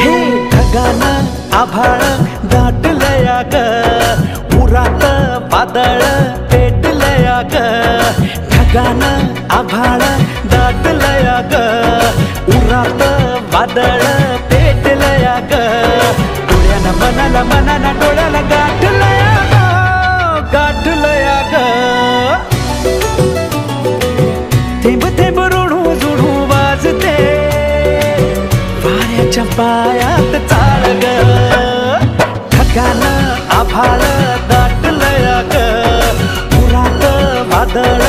हे ढगानं आभाळ दाटलया ग, पुरात वादळ पेटलया ग. ढगानं आभाळ दाटलया ग, उरात वादळ पेटलया ग. डोळ्यानं मनाला मनाला डोळ्याला गाठलया ग, गाठलया ग. थेंब थेंब ऋणू जुणू वाजते वाऱ्याच्या पायात चाळ ग. ढगानं आभाळ दाटलया ग, पुरात वादळ